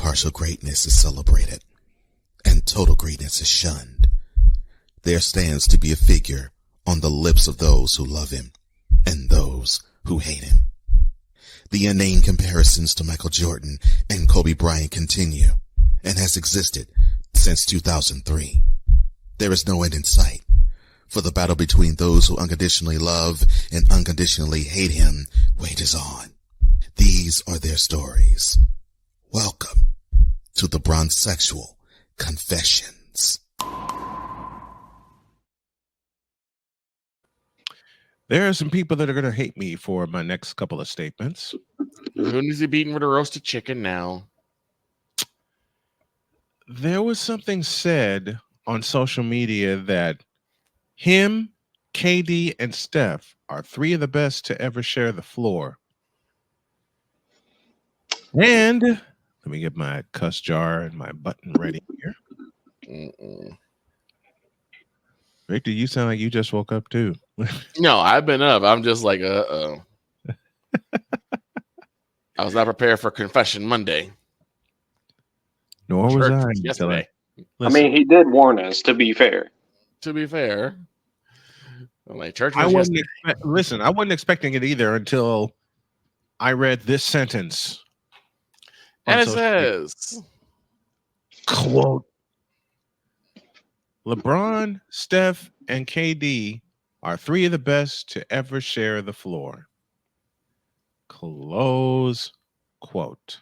partial greatness is celebrated and total greatness is shunned, there stands to be a figure on the lips of those who love him and those who hate him. The inane comparisons to Michael Jordan and Kobe Bryant continue and has existed since 2003. There is no end in sight, for the battle between those who unconditionally love and unconditionally hate him wages on. These are their stories. Welcome to the Bronsexual Confessions. There are some people that are going to hate me for my next couple of statements. Who needs to be eating with a roasted chicken now? There was something said on social media that him, KD, and Steph are three of the best to ever share the floor. And let me get my cuss jar and my button ready here. Victor, you sound like you just woke up too. No, I've been up. I'm just like, I was not prepared for Confession Monday. Nor was I. Yesterday. I mean, he did warn us, to be fair. To be fair. Like church I wasn't I wasn't expecting it either until I read this sentence. And it says, quote, LeBron, Steph, and KD are three of the best to ever share the floor. Close quote.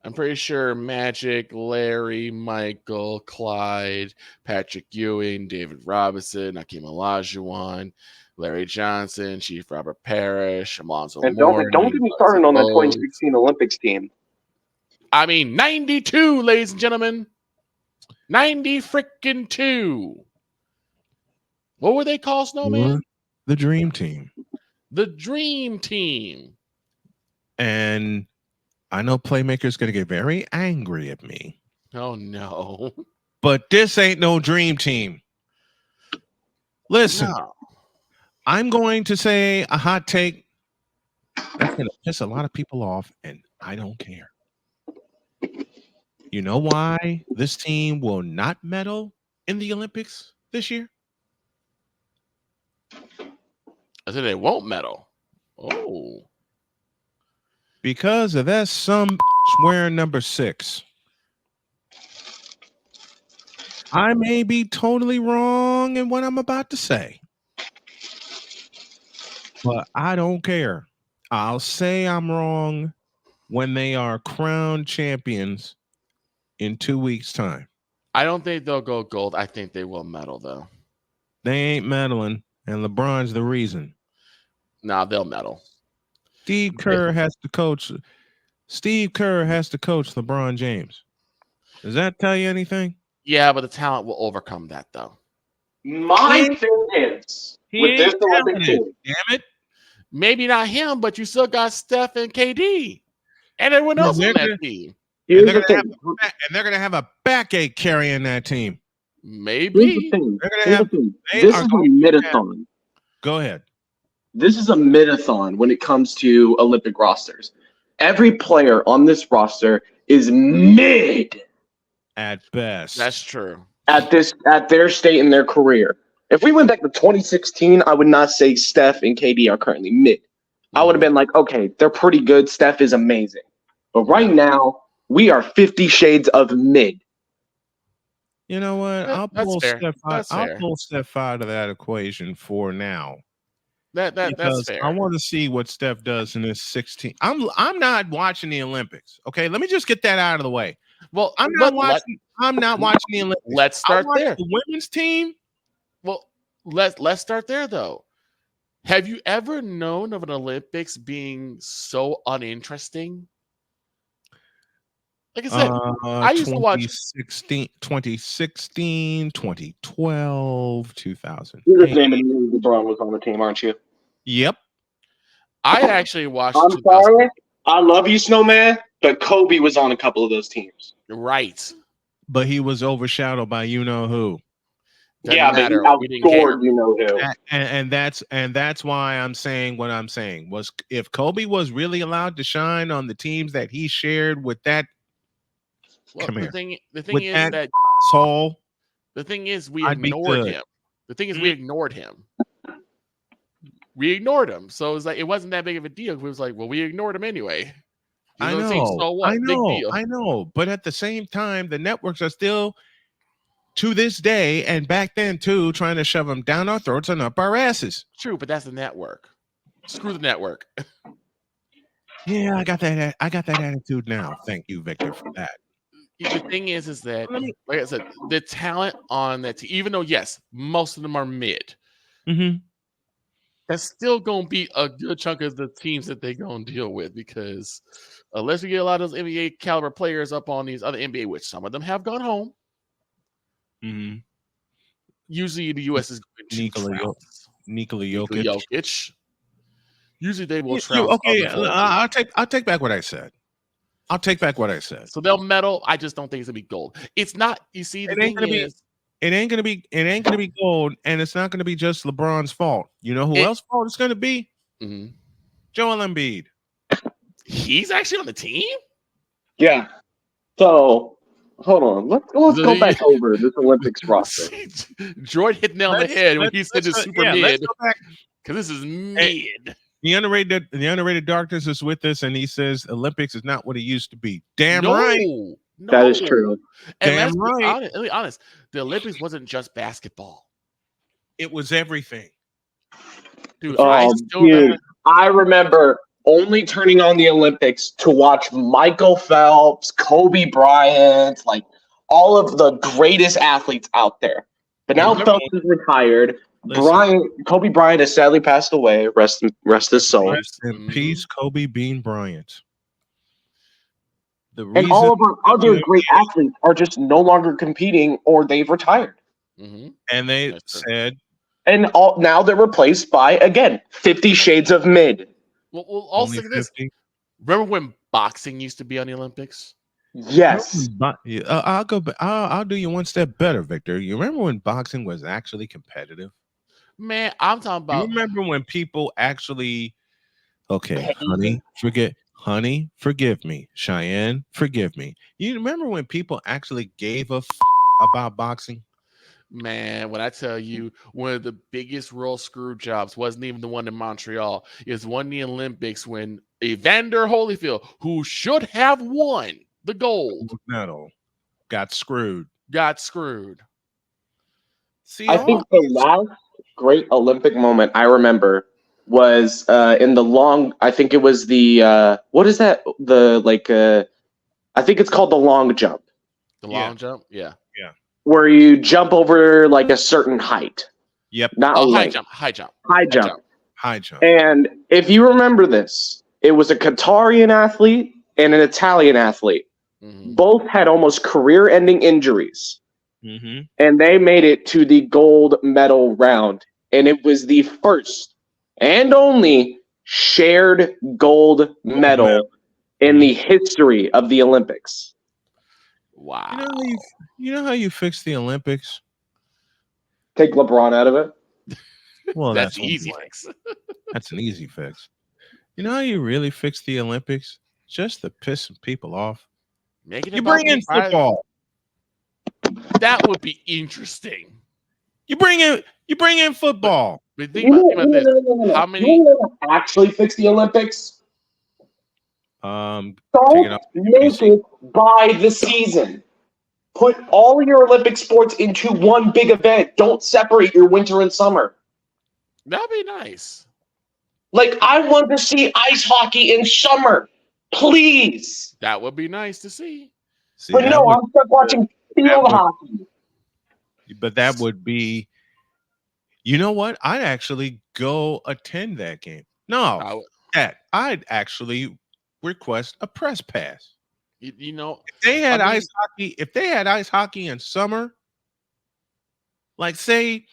I'm pretty sure Magic, Larry, Michael, Clyde, Patrick Ewing, David Robinson, Hakeem Olajuwon, Larry Johnson, Chief Robert Parrish, Alonzo And Mourning, don't get me started on the 2016 Olympics team. I mean, 92, ladies and gentlemen. 90 freaking 2. What were they called, Snowman? The Dream Team. The Dream Team. And I know Playmaker's going to get very angry at me. Oh, no. But this ain't no Dream Team. Listen, No. I'm going to say a hot take that's going to piss a lot of people off, and I don't care. You know why this team will not medal in the Olympics this year? I said they won't medal. Oh. Because of that some wearing number 6. I may be totally wrong in what I'm about to say, but I don't care. I'll say I'm wrong when they are crowned champions in 2 weeks' time. I don't think they'll go gold. I think they will medal, though. They ain't medaling, and LeBron's the reason. No, they'll medal. Steve Kerr has to coach LeBron James. Does that tell you anything? Yeah, but the talent will overcome that, though. My thing is, with this Olympic team, damn it. Maybe not him, but you still got Steph and KD and everyone else on that team. And they're going to have a backache carrying that team. Maybe. This is a mid-a-thon. Go ahead. This is a mid-a-thon when it comes to Olympic rosters. Every player on this roster is mid. At best. That's true. At their state in their career. If we went back to 2016, I would not say Steph and KD are currently mid. I would have been like, okay, they're pretty good. Steph is amazing. But right now, we are 50 shades of mid. You know what? I'll pull Steph out of that equation for now. That's fair. I want to see what Steph does in this 16. I'm not watching the Olympics. Okay, let me just get that out of the way. Well, I'm not watching the Olympics. Let's start there. The women's team. Well, let's start there though. Have you ever known of an Olympics being so uninteresting? Like I said, I used to watch 2016, 2012, 2000. You're just naming LeBron was on the team, aren't you? Yep. I actually watched. I'm sorry. I love you, Snowman, but Kobe was on a couple of those teams. Right. But he was overshadowed by you know who. Doesn't matter. But he outscored you know who. And that's why I'm saying what I'm saying. Was if Kobe was really allowed to shine on the teams that he shared with that Well, Come the here. thing With is that that soul, the thing is we I'd be ignored good. him. The thing is we ignored him. We ignored him. So it was like it wasn't that big of a deal. It was like, well, we ignored him anyway. I The team, know, so what? Big deal. I know. But at the same time, the networks are still, to this day, and back then too, trying to shove them down our throats and up our asses. True, but that's the network. Screw the network. Yeah, I got that attitude now. Thank you, Victor, for that. The thing is that, Let me- like I said, the talent on that team, even though, yes, most of them are mid, that's still going to be a good chunk of the teams that they're going to deal with because unless we get a lot of those NBA caliber players up on these other NBA, which some of them have gone home, usually the U.S. is going to trounce. Nikola Nikola Jokic. Jokic. Usually they will trounce Okay, other folks. I'll take back what I said. I'll take back what I said. So they'll medal. I just don't think it's gonna be gold. It's not. You see, the thing is, it ain't gonna be gold, and it's not gonna be just LeBron's fault. You know who else's fault it's gonna be? Joel Embiid. He's actually on the team. Yeah. So hold on. Let's go back over this Olympics roster. Droid hit nail on the head when he said it's super mid. Because this is mid. The underrated darkness is with us, and he says Olympics is not what it used to be. Damn right. No. That is true. And Damn let's be honest. The Olympics wasn't just basketball. It was everything. Dude, I remember only turning on the Olympics to watch Michael Phelps, Kobe Bryant, like all of the greatest athletes out there. But now Phelps is retired. Kobe Bryant has sadly passed away. Rest his soul. Rest in peace, Kobe Bean Bryant. And all of our other great athletes are just no longer competing or they've retired. And they said, and now they're replaced by, again, 50 Shades of Mid. Well, also this. Remember when boxing used to be on the Olympics? Yes. I'll go. I'll do you one step better, Victor. You remember when boxing was actually competitive? Man, I'm talking about. You remember when people actually? Okay, honey, forgive me. Cheyenne, forgive me. You remember when people actually gave a about boxing? Man, when I tell you, one of the biggest real screw jobs wasn't even the one in Montreal. It was one in the Olympics when Evander Holyfield, who should have won the gold medal, got screwed. See, I think the last great Olympic moment I remember was in the long. I think it was the what is that? I think it's called the long jump. The long jump, yeah. Where you jump over like a certain height. Yep. Not high jump. And if you remember this, it was a Qatarian athlete and an Italian athlete. Both had almost career-ending injuries. And they made it to the gold medal round. And it was the first and only shared gold medal in the history of the Olympics. Wow. You know how you fix the Olympics? Take LeBron out of it? Well, that's an easy fix. That's an easy fix. You know how you really fix the Olympics? Just to piss some people off. You bring in football. That would be interesting. You bring in football. But think about this. How many actually fix the Olympics? Don't make it by the season. Put all your Olympic sports into one big event. Don't separate your winter and summer. That'd be nice. Like, I want to see ice hockey in summer. Please. That would be nice to see. But no, I'm stuck watching field hockey. But that would be, you know what? I'd actually go attend that game. No, I'd actually request a press pass. You know, if they had ice hockey in summer, like say,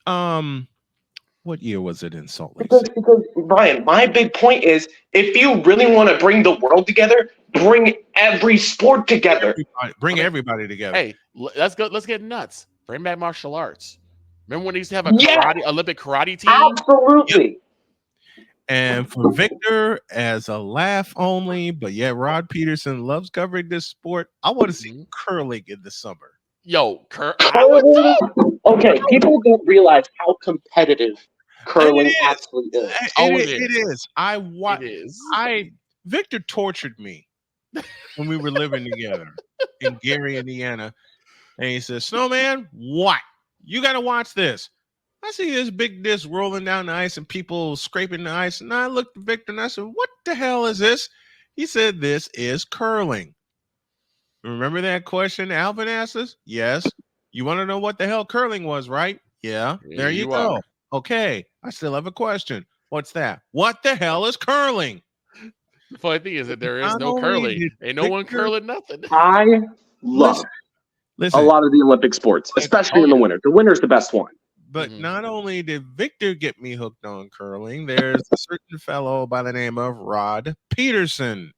what year was it in Salt Lake City? Because Brian, my big point is, if you really want to bring the world together, bring every sport together. Bring everybody together. Hey, let's go. Let's get nuts. Bring back martial arts. Remember when they used to have a Olympic karate team? Absolutely. And for Victor, as a laugh only, but yet Rod Peterson loves covering this sport, I want to see curling in the summer. Yo, curling. Okay, people don't realize how competitive curling actually is. It is. Victor tortured me when we were living together in Gary, Indiana. And he says, Snowman, what? You got to watch this. I see this big disc rolling down the ice and people scraping the ice. And I looked at Victor and I said, what the hell is this? He said, this is curling. Remember that question Alvin asked us? Yes. You want to know what the hell curling was, right? Yeah. There you go. Are. Okay. I still have a question. What's that? What the hell is curling? The funny thing is that there is no curling. Ain't no one curling nothing. I love a lot of the Olympic sports, especially in the winter. The winter's the best one. But not only did Victor get me hooked on curling, there's a certain fellow by the name of Rod Peterson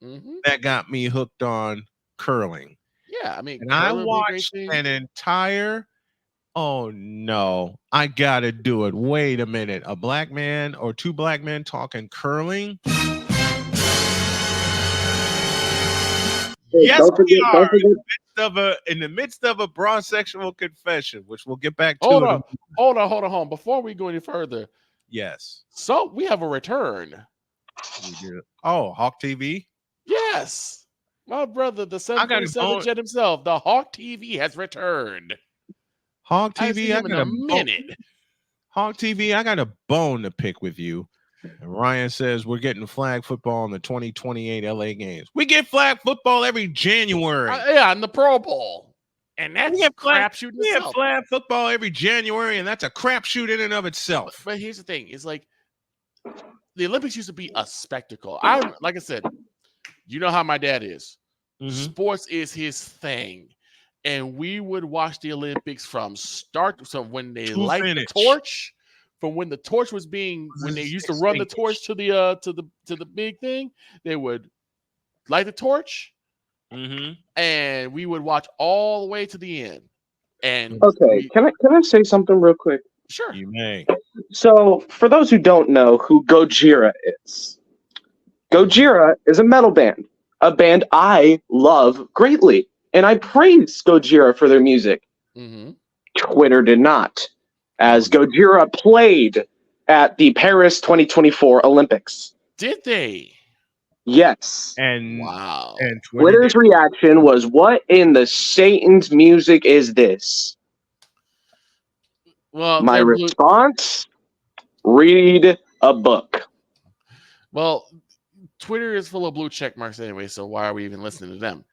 that got me hooked on curling. Yeah, I mean, and I watched an entire. Oh no, I gotta do it. Wait a minute, a black man or two black men talking curling? Yes, we are in the midst of a Bronsexual confession, which we'll get back to. Hold on. Before we go any further, yes. So we have a return. We do. Oh, Hawk TV. Yes, my brother, the 747 jet himself, the Hawk TV has returned. Hawk TV, I got a minute. Hawk TV, I got a bone to pick with you. And Ryan says we're getting flag football in the 2028 LA games. We get flag football every January. Yeah, in the Pro Bowl. And that's crapshoot. We have flag football every January, and that's a crapshoot in and of itself. But here's the thing: it's like the Olympics used to be a spectacle. Like I said, you know how my dad is. Sports is his thing. And we would watch the Olympics from start. So when they light the torch, from when the torch was when they used to run the torch to the big thing, they would light the torch, and we would watch all the way to the end. And okay, can I say something real quick? Sure, you may. So for those who don't know who Gojira is, Gojira is a metal band, a band I love greatly. And I praise Gojira for their music. Twitter did not, as Gojira played at the Paris 2024 Olympics. Did they? Yes. And wow. And Twitter's reaction was, "What in the Satan's music is this?" Well, my response: read a book. Well, Twitter is full of blue check marks anyway, so why are we even listening to them?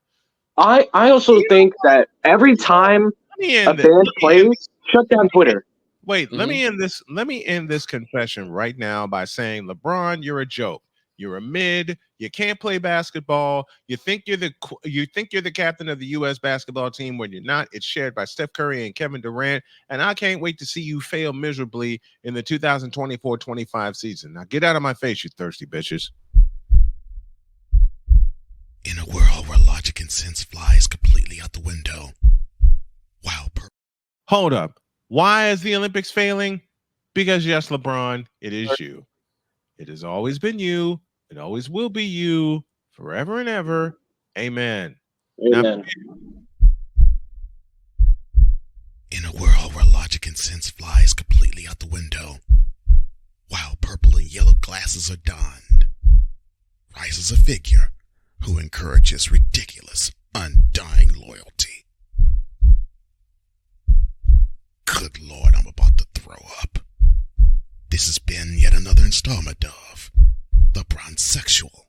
I also think that every time a band plays, shut down Twitter. Wait, let me end this confession right now by saying, LeBron, you're a joke. You're a mid. You can't play basketball. You think you're the captain of the U.S. basketball team when you're not. It's shared by Steph Curry and Kevin Durant. And I can't wait to see you fail miserably in the 2024-25 season. Now get out of my face, you thirsty bitches. In a world where logic and sense flies completely out the window. Wow. Hold up. Why is the Olympics failing? Because yes, LeBron, it is you. It has always been you. It always will be you forever and ever. Amen. Amen. In a world where logic and sense flies completely out the window, while purple and yellow glasses are donned, rises a figure who encourages ridiculous, undying loyalty. Good Lord, I'm about to throw up. This has been yet another installment of The Bronsexual.